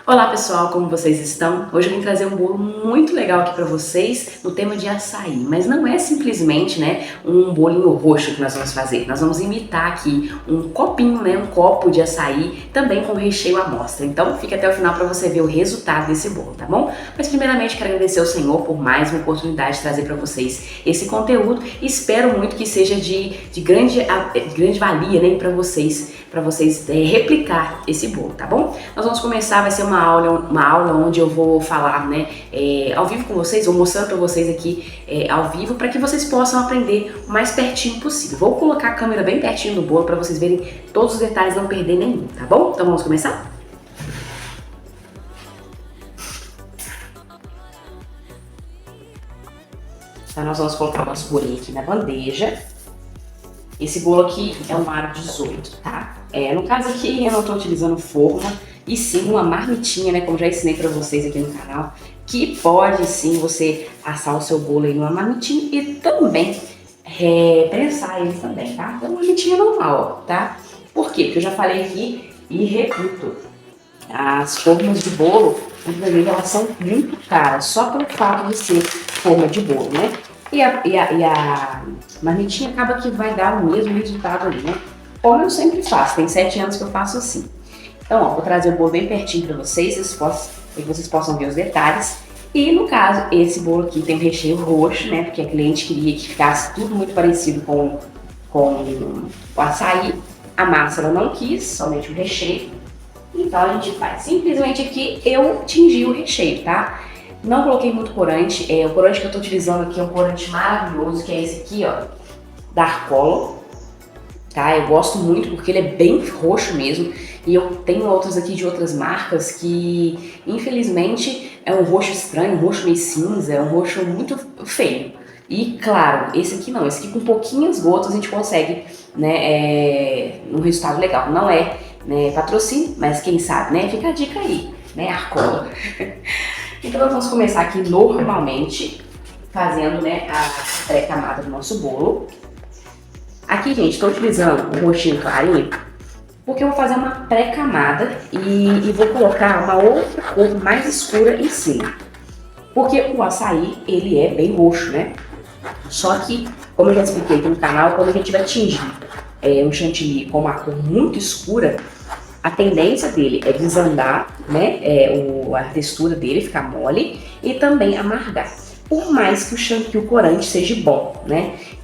Olá pessoal, como vocês estão? Hoje eu vim trazer um bolo muito legal aqui para vocês no tema de açaí, mas não é simplesmente, um bolinho roxo que nós vamos fazer. Nós vamos imitar aqui um copinho, um copo de açaí, também com recheio à mostra. Então fica até o final para você ver o resultado desse bolo, tá bom? Mas primeiramente quero agradecer ao Senhor por mais uma oportunidade de trazer para vocês esse conteúdo e espero muito que seja de grande valia, para vocês replicar esse bolo, tá bom? Nós vamos começar, vai ser uma aula onde eu vou falar, ao vivo com vocês, vou mostrando para vocês aqui ao vivo, para que vocês possam aprender o mais pertinho possível. Vou colocar a câmera bem pertinho do bolo para vocês verem todos os detalhes, não perder nenhum, tá bom? Então vamos começar? Então nós vamos colocar o nosso bolinho aqui na bandeja. Esse bolo aqui é um aro 18, tá? No caso aqui eu não estou utilizando forma, e sim uma marmitinha, como já ensinei para vocês aqui no canal, que pode sim você assar o seu bolo aí numa marmitinha e também prensar ele também, tá? Então uma marmitinha normal, ó, tá? Por quê? Porque eu já falei aqui e repito, as formas de bolo, inclusive, elas são muito caras, só pelo fato de ser forma de bolo, né? E a marmitinha acaba que vai dar o mesmo resultado ali, né? Como eu sempre faço, tem 7 anos que eu faço assim. Então, ó, vou trazer o bolo bem pertinho para vocês, para que vocês possam ver os detalhes. E no caso, esse bolo aqui tem um recheio roxo, né? Porque a cliente queria que ficasse tudo muito parecido com o açaí. A massa ela não quis, somente o recheio. Então a gente faz. Simplesmente aqui eu tingi o recheio, tá? Não coloquei muito corante. O corante que eu tô utilizando aqui é um corante maravilhoso, que é esse aqui, ó, da Arcolo. Tá? Eu gosto muito porque ele é bem roxo mesmo. E eu tenho outros aqui de outras marcas que, infelizmente, é um roxo estranho, um roxo meio cinza, é um roxo muito feio. E, claro, esse aqui não. Esse aqui com pouquinhas gotas a gente consegue, um resultado legal. Não é patrocínio, mas quem sabe, fica a dica aí, Arcola. Então nós vamos começar aqui normalmente, fazendo a pré-camada do nosso bolo. Aqui, gente, estou utilizando um roxinho clarinho, porque eu vou fazer uma pré-camada e vou colocar uma outra cor mais escura em cima. Porque o açaí, ele é bem roxo, né? Só que, como eu já expliquei aqui no canal, quando a gente vai tingir um chantilly com uma cor muito escura, a tendência dele é desandar, a textura dele ficar mole e também amargar. Por mais que o corante seja bom,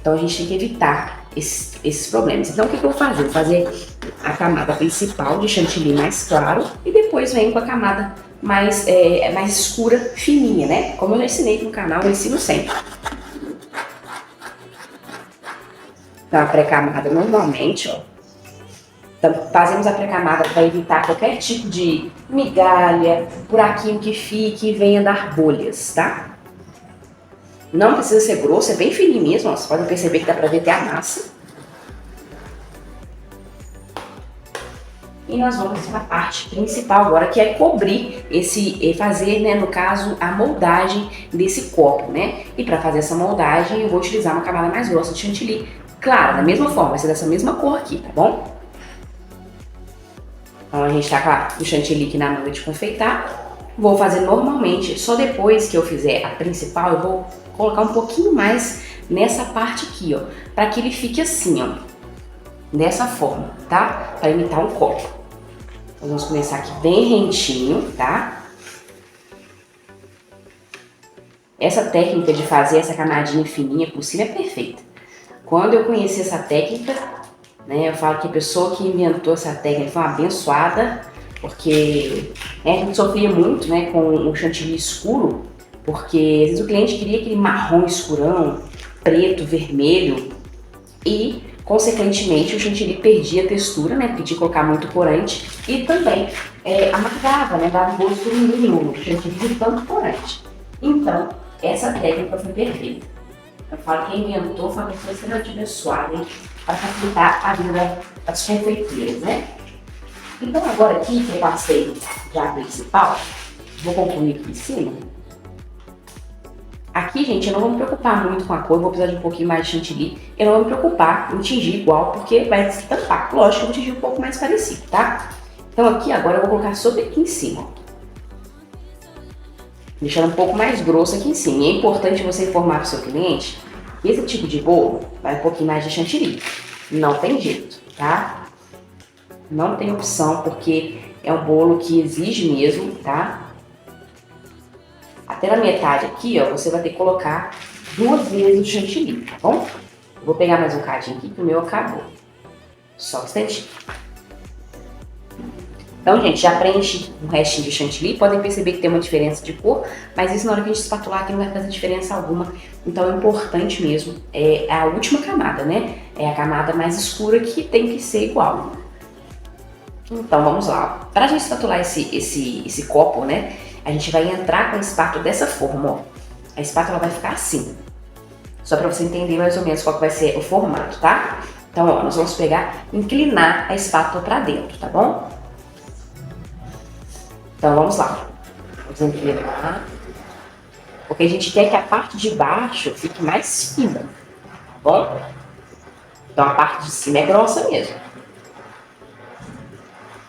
Então a gente tem que evitar esses problemas. Então o que eu vou fazer? Vou fazer a camada principal de chantilly mais claro e depois venho com a camada mais escura, fininha, Como eu já ensinei no canal, eu ensino sempre. Então a pré-camada normalmente, ó. Então, fazemos a pré-camada para evitar qualquer tipo de migalha, buraquinho que fique e venha dar bolhas, tá? Não precisa ser grosso, é bem fininho mesmo, ó. Vocês podem perceber que dá para ver até a massa. E nós vamos para a parte principal agora, que é cobrir fazer, no caso, a moldagem desse copo, E para fazer essa moldagem eu vou utilizar uma camada mais grossa de chantilly. Claro, da mesma forma, vai ser dessa mesma cor aqui, tá bom? Então a gente tá com o chantilly aqui na manga de confeitar. Vou fazer normalmente, só depois que eu fizer a principal, eu vou colocar um pouquinho mais nessa parte aqui, ó, para que ele fique assim, ó, dessa forma, tá? Para imitar um copo. Então, vamos começar aqui bem rentinho, tá? Essa técnica de fazer essa camadinha fininha por cima é perfeita. Quando eu conheci essa técnica, eu falo que a pessoa que inventou essa técnica foi uma abençoada, porque a gente sofria muito, com o chantilly escuro, porque às vezes o cliente queria aquele marrom escurão, preto, vermelho, e consequentemente o chantilly perdia a textura, porque tinha que colocar muito corante, e também amargava, dava gosto mínimo no chantilly de tanto corante. Então, essa técnica foi perfeita. Eu falo que quem inventou foi uma pessoa extremamente abençoada, para facilitar a vida das confeiteiras, Então agora aqui que eu passei já a principal, vou concluir aqui em cima. Aqui, gente, eu não vou me preocupar muito com a cor, eu vou precisar de um pouquinho mais de chantilly. Eu não vou me preocupar em tingir igual, porque vai se tampar. Lógico que eu vou tingir um pouco mais parecido, tá? Então aqui agora eu vou colocar sobre aqui em cima, ó. deixando um pouco mais grosso aqui em cima. E é importante você informar para o seu cliente que esse tipo de bolo vai um pouquinho mais de chantilly. Não tem jeito, tá? Não tem opção, porque é um bolo que exige mesmo, tá? Até na metade aqui, ó, você vai ter que colocar 2 vezes o chantilly, tá bom? Vou pegar mais um cadinho aqui, que o meu acabou. Só um instantinho. Então, gente, já preenche um restinho de chantilly. Podem perceber que tem uma diferença de cor, mas isso na hora que a gente espatular aqui não vai fazer diferença alguma. Então, é importante mesmo. É a última camada, né? É a camada mais escura que tem que ser igual. Então, vamos lá. Para a gente espatular esse copo, né? A gente vai entrar com a espátula dessa forma, ó. A espátula vai ficar assim. Só para você entender mais ou menos qual que vai ser o formato, tá? Então, ó, nós vamos pegar, inclinar a espátula para dentro, tá bom? Então, vamos lá. Vamos inclinar. Porque a gente quer que a parte de baixo fique mais fina, tá bom? Então, a parte de cima é grossa mesmo.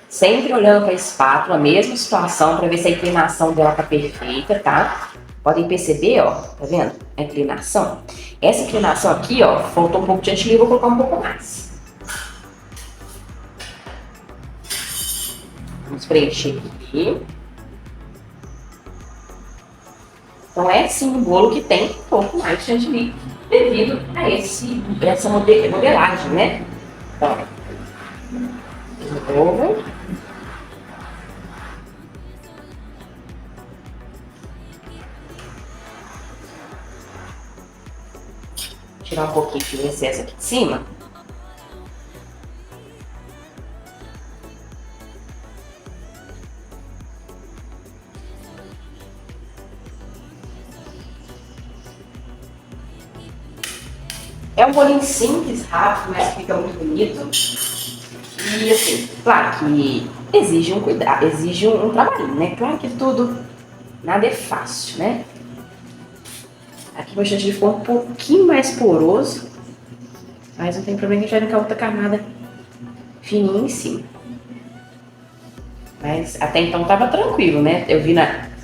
Sempre olhando para a espátula, mesma situação, para ver se a inclinação dela tá perfeita, tá? Podem perceber, ó, tá vendo? A inclinação. Essa inclinação aqui, ó, faltou um pouco de chantilly, vou colocar um pouco mais. Vamos preencher aqui. Então é sim um bolo que tem um pouco mais de chantilly devido a essa modelagem, né? Então, de novo. Tirar um pouquinho de excesso aqui de cima. É um bolinho simples, rápido, mas fica muito bonito. E assim, claro que exige um cuidado, exige um trabalhinho, né? Claro que tudo, nada é fácil, né? Aqui o chantilly ficou um pouquinho mais poroso, mas não tem problema que a gente vai vir com a outra camada fininha em cima. Mas até então tava tranquilo, né? Eu vi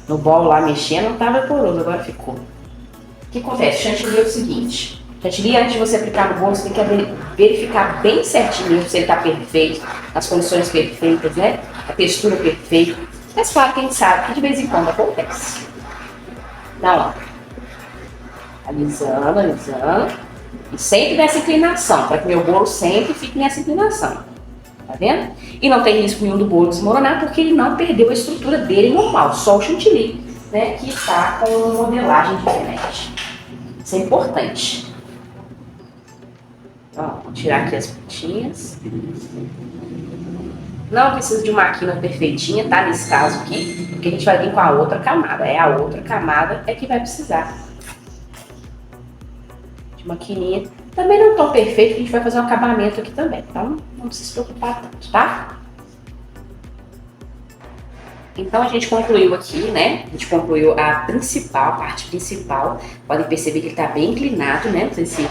no bol lá mexendo, não tava poroso, agora ficou. O que acontece? Chantilly é o seguinte: chantilly, antes de você aplicar no bolo, você tem que verificar bem certinho se ele tá perfeito, as condições perfeitas, né? A textura perfeita. Mas claro que a gente sabe que de vez em quando acontece. Então, ó. Alisando, alisando. E sempre nessa inclinação, para que meu bolo sempre fique nessa inclinação. Tá vendo? E não tem risco nenhum do bolo desmoronar, porque ele não perdeu a estrutura dele normal, só o chantilly, né, que está com modelagem diferente. Isso é importante. Ó, vou tirar aqui as pontinhas. Não precisa de uma quina perfeitinha, tá? Nesse caso aqui, porque a gente vai vir com a outra camada. É a outra camada é que vai precisar uma quininha. Também não tão perfeito, a gente vai fazer um acabamento aqui também, então não precisa se preocupar tanto, tá? Então a gente concluiu aqui, né? A gente concluiu a parte principal. Podem perceber que ele tá bem inclinado, né? Não sei se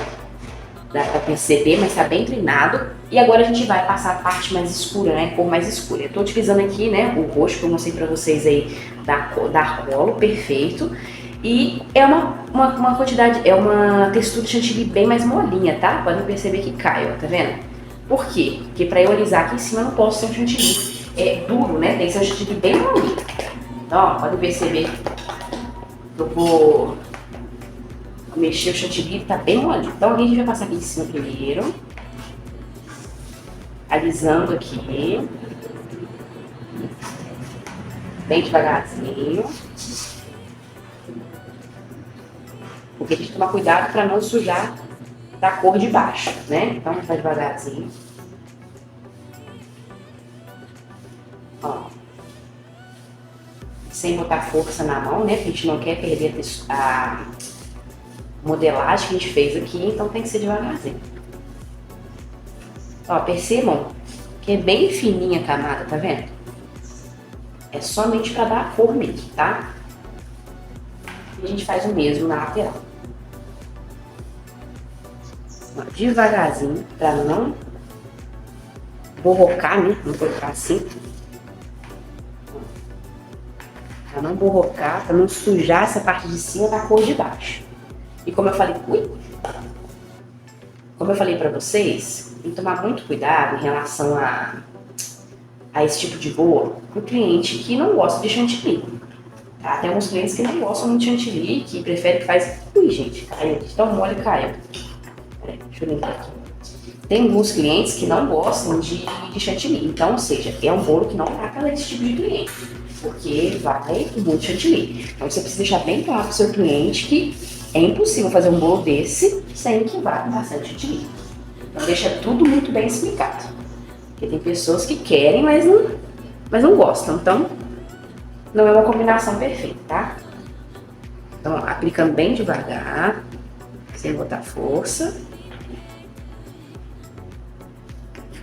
dá pra perceber, mas tá bem inclinado. E agora a gente vai passar a parte mais escura, né? Cor mais escura. Eu tô utilizando aqui, né? O roxo que eu mostrei pra vocês aí da Arcolo, perfeito. E é uma quantidade, é uma textura de chantilly bem mais molinha, tá? Podem perceber que cai, ó, tá vendo? Por quê? Porque para eu alisar aqui em cima eu não posso ser um chantilly duro, né? Tem que ser um chantilly bem molinho. Então, ó, podem perceber que eu vou mexer o chantilly, tá bem molinho. Então a gente vai passar aqui em cima primeiro, alisando aqui, bem devagarzinho. Porque a gente tem que tomar cuidado para não sujar da cor de baixo, né? Então, vai devagarzinho. Ó. Sem botar força na mão, né? Porque a gente não quer perder a modelagem que a gente fez aqui, então tem que ser devagarzinho. Ó, percebam que é bem fininha a camada, tá vendo? É somente para dar a cor mesmo, tá? E a gente faz o mesmo na lateral. Devagarzinho, para não borrocar, né? Vou colocar assim. Pra não borrocar, pra não sujar essa parte de cima da cor de baixo. E como eu falei, como eu falei pra vocês, tem que tomar muito cuidado em relação a esse tipo de bolo pro cliente que não gosta de chantilly. Tá? Tem alguns clientes que não gostam muito de chantilly, que preferem que faz... Ui, gente, caiu aqui, tão mole, caiu. Peraí, deixa eu limpar aqui. Tem alguns clientes que não gostam de chantilly, então, ou seja, é um bolo que não vai para esse tipo de cliente, porque vai com muito chantilly. Então, você precisa deixar bem claro para o seu cliente que é impossível fazer um bolo desse sem que vá com bastante chantilly. Então, deixa tudo muito bem explicado, porque tem pessoas que querem, mas não gostam, então não é uma combinação perfeita, tá? Então, aplicando bem devagar, sem botar força.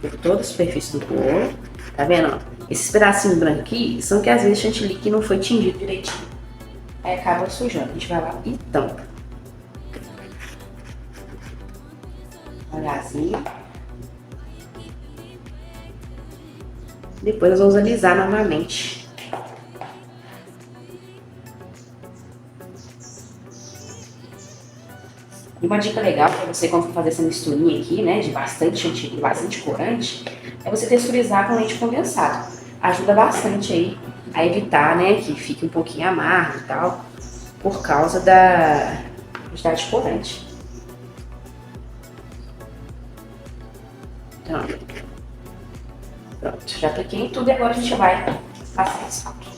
Por toda a superfície do bolo. Tá vendo? Esses pedacinhos brancos aqui são que às vezes chantilly que não foi tingido direitinho. Aí acaba sujando. A gente vai lá e tampa. Devagarzinho. Depois nós vamos alisar novamente. E uma dica legal para você quando for fazer essa misturinha aqui, né, de bastante chantilly, bastante corante, é você texturizar com leite condensado. Ajuda bastante aí a evitar, né, que fique um pouquinho amargo e tal, por causa da quantidade de corante. Então, pronto, já apliquei em tudo e agora a gente vai passar a espátula.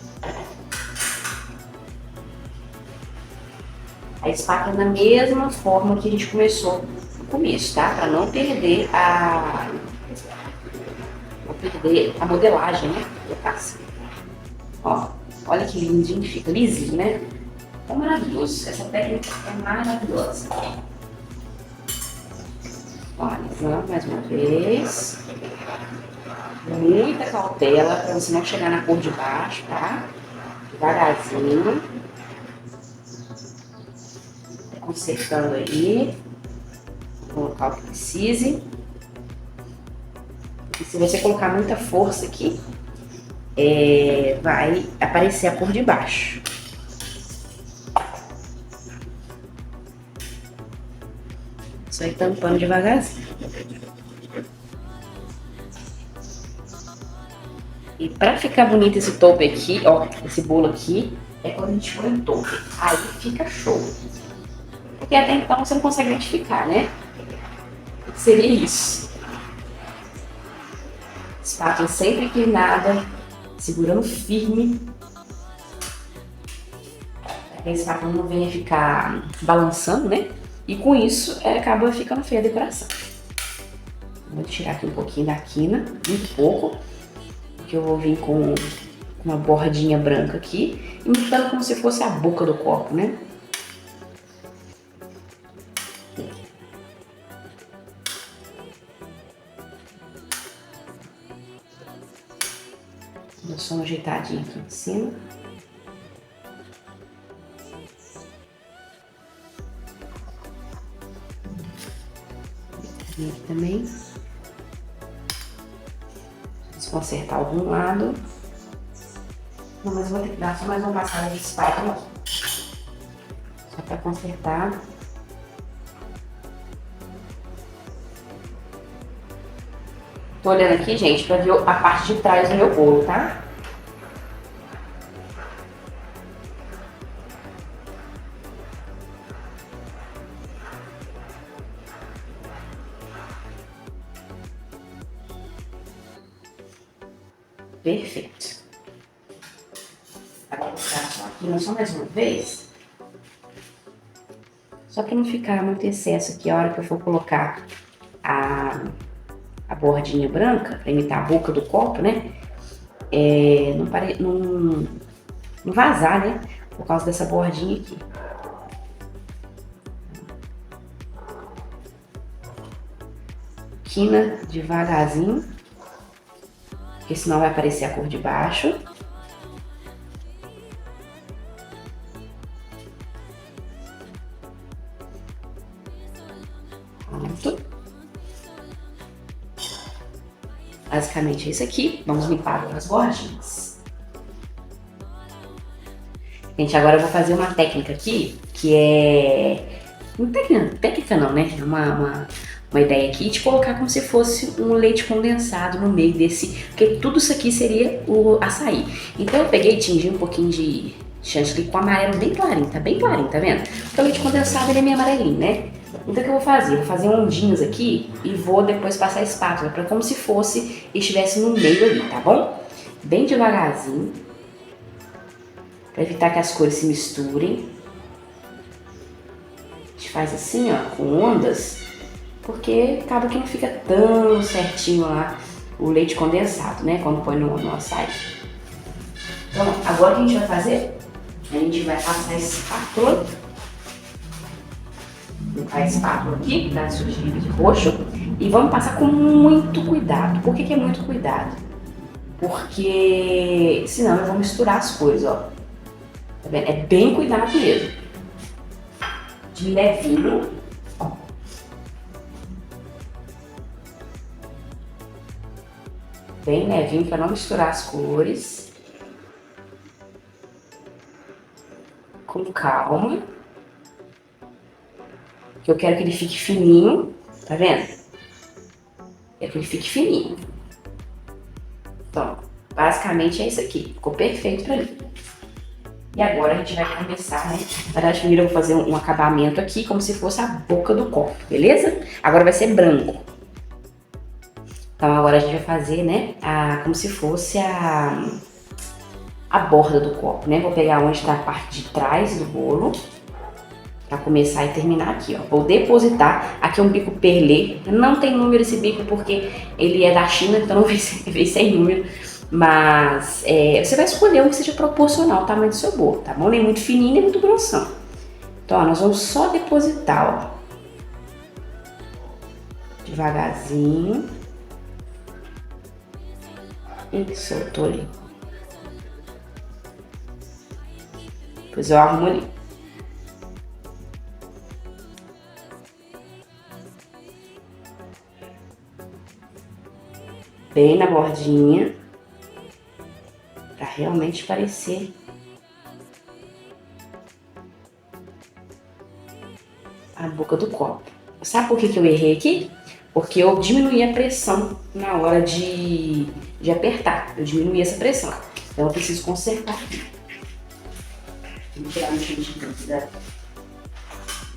A espátula na mesma forma que a gente começou no começo, tá? Para não perder a modelagem, né? Ó, olha que lindinho, fica lisinho, né? É maravilhoso, essa técnica é maravilhosa. Ó, alisando mais uma vez. Muita cautela para você não chegar na cor de baixo, tá? Devagarzinho. Consertando aí, vou colocar o que precise. E se você colocar muita força aqui, vai aparecer a cor de baixo. Só ir tampando devagarzinho. E pra ficar bonito esse topo aqui, ó, esse bolo aqui, é quando a gente põe topo. Aí fica show. Porque até então você não consegue identificar, né? Seria isso. Espátula sempre inclinada, segurando firme. Para que a espátula não venha ficar balançando, né? E com isso, acaba ficando feia a decoração. Vou tirar aqui um pouquinho da quina, muito pouco. Porque eu vou vir com uma bordinha branca aqui, imitando como se fosse a boca do copo, né? Dou só uma ajeitadinha aqui em cima. E aqui também. Vamos consertar algum lado. Não, mas eu vou ter que dar só mais uma passada de espátula aqui. Só para consertar. Tô olhando aqui, gente, pra ver a parte de trás do meu bolo, tá? Perfeito. Agora vou ficar só aqui, só mais uma vez. Só para não ficar muito excesso aqui, a hora que eu for colocar a bordinha branca, para imitar a boca do copo, né? Não vazar, né? Por causa dessa bordinha aqui. Quina devagarzinho, porque senão vai aparecer a cor de baixo. Pronto. Basicamente é isso aqui. Vamos limpar as bordinhas. Gente, agora eu vou fazer uma técnica aqui, que é... Não técnica não, né? É uma ideia aqui de colocar como se fosse um leite condensado no meio desse... Porque tudo isso aqui seria o açaí. Então eu peguei e tingi um pouquinho de chantilly com amarelo bem clarinho, tá vendo? Porque o leite condensado ele é meio amarelinho, né? Então o que eu vou fazer? Eu vou fazer ondinhas aqui e vou depois passar a espátula, para como se fosse estivesse no meio ali, tá bom? Bem devagarzinho, para evitar que as cores se misturem. A gente faz assim, ó, com ondas, porque acaba que não fica tão certinho lá o leite condensado, né, quando põe no açaí. Então, agora o que a gente vai fazer? A gente vai passar a espátula. Vou colocar a espátula aqui, para surgir de roxo. E vamos passar com muito cuidado. Por que é muito cuidado? Porque senão eu vou misturar as cores, ó. Tá vendo? É bem cuidado mesmo. De levinho. Bem levinho para não misturar as cores. Com calma. Que eu quero que ele fique fininho, tá vendo? Quero que ele fique fininho. Então, basicamente é isso aqui. Ficou perfeito pra mim. E agora a gente vai começar, né? Na verdade, primeiro eu vou fazer um acabamento aqui, como se fosse a boca do copo, beleza? Agora vai ser branco. Então agora a gente vai fazer, né? Como se fosse a borda do copo, né? Vou pegar onde está a parte de trás do bolo. Pra começar e terminar aqui, ó. Vou depositar. Aqui é um bico perlê. Não tem número esse bico porque ele é da China, então não veio sem número. Mas você vai escolher um que seja proporcional ao tamanho do seu bolo, tá bom? Nem muito fininho, nem muito grossão. Então, ó, nós vamos só depositar, ó. Devagarzinho. E soltou ali. Depois eu arrumo ali. Bem na bordinha, para realmente parecer a boca do copo. Sabe por que eu errei aqui? Porque eu diminuí a pressão na hora de apertar. Eu diminuí essa pressão. Então eu preciso consertar aqui. Vou tirar o chantilly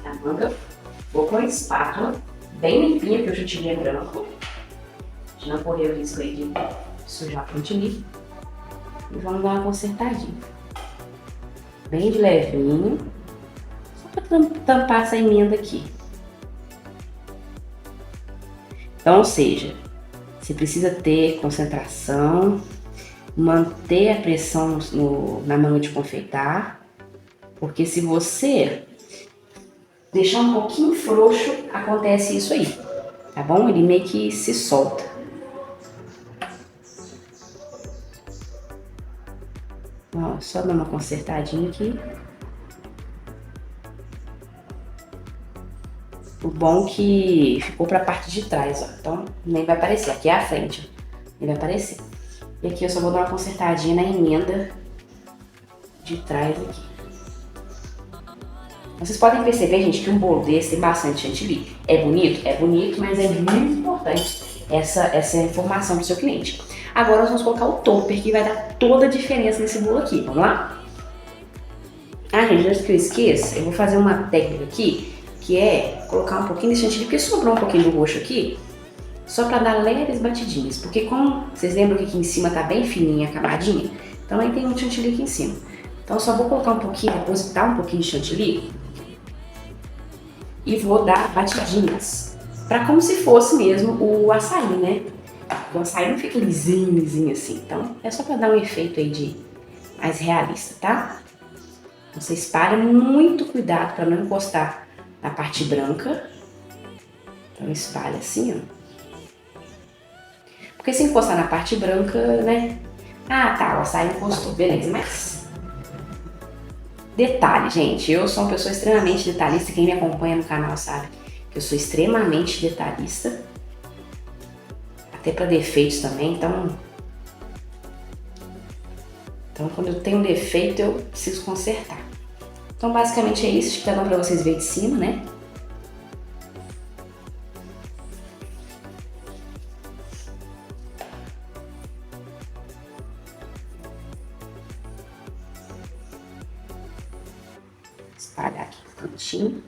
da manga. Vou com a espátula bem limpinha, porque o chantilly é branco. A gente não correu o risco aí de sujar o chantilly. E vamos dar uma consertadinha. Bem de levinho. Só para tampar essa emenda aqui. Então, ou seja, você precisa ter concentração, manter a pressão na manga de confeitar, porque se você deixar um pouquinho frouxo, acontece isso aí, tá bom? Ele meio que se solta. Ó, só dar uma consertadinha aqui. O bom que ficou para a parte de trás, ó. Então nem vai aparecer. Aqui é a frente, ó. Nem vai aparecer. E aqui eu só vou dar uma consertadinha na emenda de trás aqui. Vocês podem perceber, gente, que um bolo desse tem bastante chantilly. É bonito, mas é muito importante essa informação para o seu cliente. Agora nós vamos colocar o topper, que vai dar toda a diferença nesse bolo aqui. Vamos lá? Ah, gente, antes que eu esqueça, eu vou fazer uma técnica aqui, que é colocar um pouquinho de chantilly, porque sobrou um pouquinho do roxo aqui, só para dar leves batidinhas. Porque como vocês lembram que aqui em cima tá bem fininha, acabadinha, então aí tem um chantilly aqui em cima. Então eu só vou colocar um pouquinho, depositar um pouquinho de chantilly e vou dar batidinhas, para como se fosse mesmo o açaí, né? O açaí não fica lisinho assim, então é só para dar um efeito aí de mais realista, tá? Você espalha, muito cuidado para não encostar na parte branca. Então espalha assim, ó. Porque se encostar na parte branca, né? Ah, tá, o açaí encostou, beleza, mas... Detalhe, gente, eu sou uma pessoa extremamente detalhista, quem me acompanha no canal sabe que eu sou extremamente detalhista. Até para defeitos também, então Então, quando eu tenho um defeito, eu preciso consertar. Então, basicamente é isso. Acho que tá dando pra vocês verem de cima, né? Espalhar aqui o cantinho.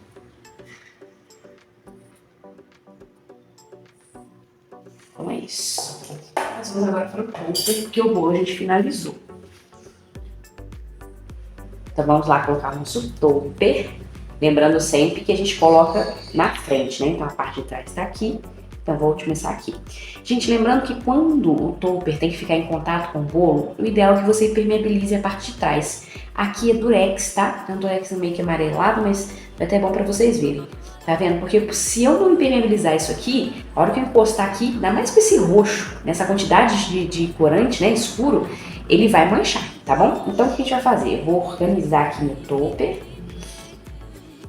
Então é isso. Nós vamos agora para o topper, porque o bolo a gente finalizou. Então vamos lá colocar o nosso topper. Lembrando sempre que a gente coloca na frente, né? Então a parte de trás está aqui. Então vou começar aqui. Gente, lembrando que quando o topper tem que ficar em contato com o bolo, o ideal é que você impermeabilize a parte de trás. Aqui é durex, tá? É um durex meio que amarelado, mas é até bom para vocês verem. Tá vendo? Porque se eu não impermeabilizar isso aqui, a hora que eu encostar aqui, ainda mais com esse roxo, nessa quantidade de corante, né, escuro, ele vai manchar, tá bom? Então o que a gente vai fazer? Eu vou organizar aqui meu topper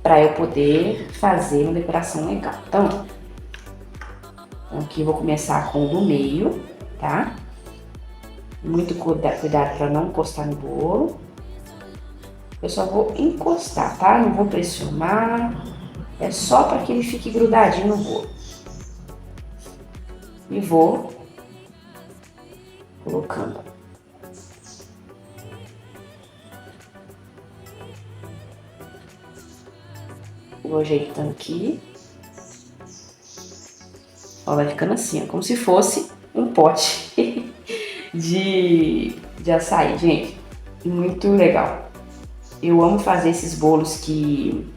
para eu poder fazer uma decoração legal. Então aqui eu vou começar com o do meio, tá? Muito cuidado para não encostar no bolo. Eu só vou encostar, tá? Não vou pressionar. É só para que ele fique grudadinho no bolo. E vou colocando. Vou ajeitando aqui. Ó, vai ficando assim, ó, como se fosse um pote de açaí, gente. Muito legal. Eu amo fazer esses bolos que,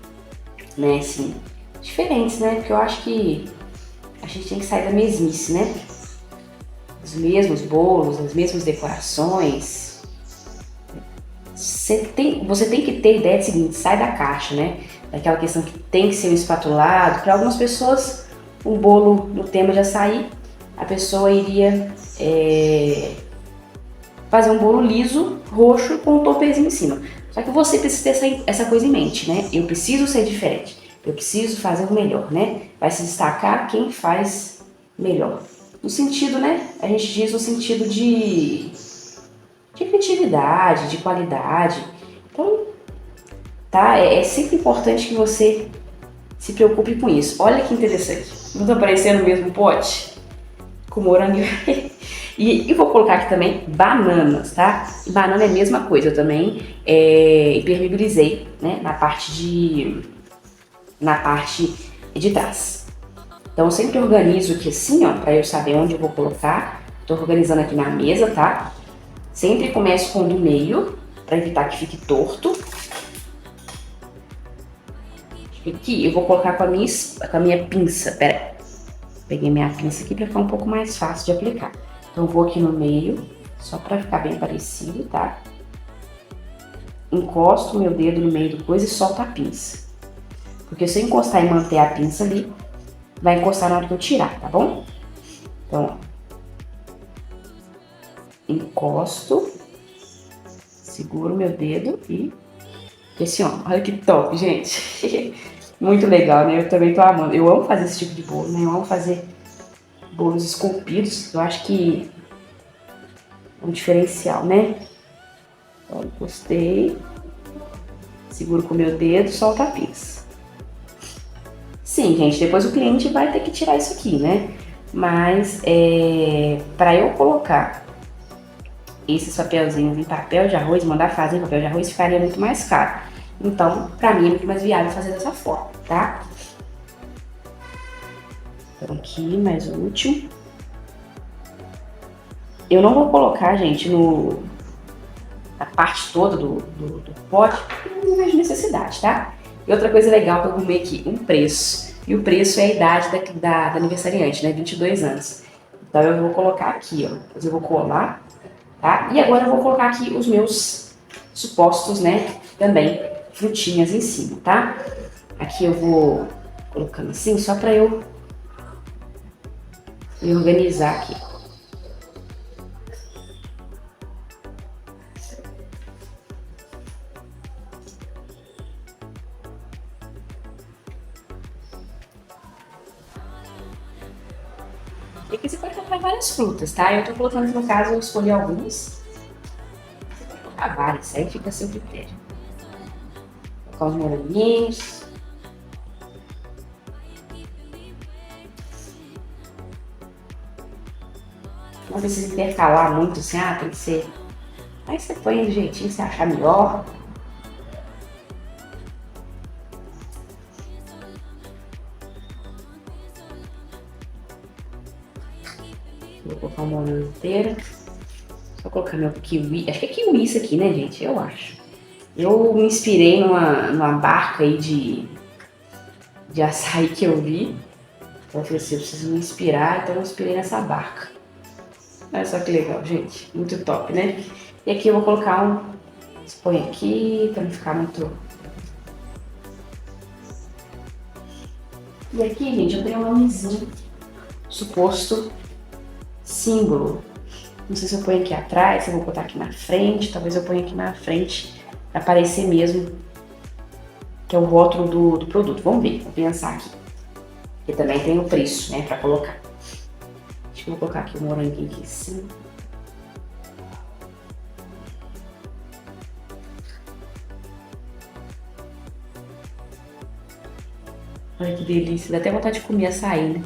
né, assim, diferentes, né? Porque eu acho que a gente tem que sair da mesmice, né? Os mesmos bolos, as mesmas decorações. Você tem que ter ideia do seguinte, sai da caixa, né? Daquela questão que tem que ser um espatulado. Para algumas pessoas, um bolo no tema de açaí, a pessoa iria fazer um bolo liso, roxo, com um topperzinho em cima. Só que você precisa ter essa coisa em mente, né? Eu preciso ser diferente. Eu preciso fazer o melhor, né? Vai se destacar quem faz melhor. No sentido, né? A gente diz no sentido de criatividade, de qualidade. Então, tá? É sempre importante que você se preocupe com isso. Olha que interessante. Não tá parecendo o mesmo pote? Com morango. E vou colocar aqui também bananas, tá? Banana é a mesma coisa, eu também impermeabilizei, né? Na parte de trás. Então eu sempre organizo aqui assim, ó, pra eu saber onde eu vou colocar. Tô organizando aqui na mesa, tá? Sempre começo com o do meio, pra evitar que fique torto. Aqui eu vou colocar com a minha pinça, pera aí. Peguei minha pinça aqui pra ficar um pouco mais fácil de aplicar. Então vou aqui no meio, só pra ficar bem parecido, tá? Encosto o meu dedo no meio do coisa e solto a pinça. Porque se eu encostar e manter a pinça ali, vai encostar na hora que eu tirar, tá bom? Então, ó, encosto, seguro o meu dedo e pressiono. Olha que top, gente! Muito legal, né? Eu também tô amando. Eu amo fazer esse tipo de bolo, né? Eu amo fazer bolos esculpidos. Eu acho que é um diferencial, né? Então, encostei, seguro com o meu dedo, solto a pinça. Sim, gente, depois o cliente vai ter que tirar isso aqui, né? Mas para eu colocar esses papelzinhos em papel de arroz, mandar fazer em papel de arroz, ficaria muito mais caro. Então, pra mim é muito mais viável fazer dessa forma, tá? Então aqui, mais o último. Eu não vou colocar, gente, na parte toda do pote, porque não vejo necessidade, tá? E outra coisa legal que eu arrumei aqui, um preço. E o preço é a idade da aniversariante, né? 22 anos. Então eu vou colocar aqui, ó. Depois eu vou colar, tá? E agora eu vou colocar aqui os meus supostos, né? Também frutinhas em cima, tá? Aqui eu vou colocando assim, só pra eu me organizar aqui. E aqui você pode colocar várias frutas, tá? Eu tô colocando, no caso, eu escolhi algumas. Claro, isso aí fica a seu critério. Vou colocar os moranguinhos. Não precisa intercalar muito, assim, tem que ser. Aí você põe do jeitinho que você achar melhor. Vou colocar uma morango inteira. Só colocar meu kiwi. Acho que é kiwi isso aqui, né, gente? Eu acho. Eu me inspirei numa barca aí de açaí que eu vi. Então eu falei assim, eu preciso me inspirar, então eu me inspirei nessa barca. Olha só que legal, gente. Muito top, né? E aqui eu vou colocar um... Põe aqui, pra não ficar muito... E aqui, gente, eu tenho um nomezinho. Suposto símbolo. Não sei se eu ponho aqui atrás, se eu vou botar aqui na frente. Talvez eu ponha aqui na frente, pra aparecer mesmo que é o rótulo do produto. Vamos ver, vou pensar aqui. E também tem o preço, né, pra colocar. Acho que eu vou colocar aqui o moranguinho aqui em cima. Olha que delícia, dá até vontade de comer açaí, né?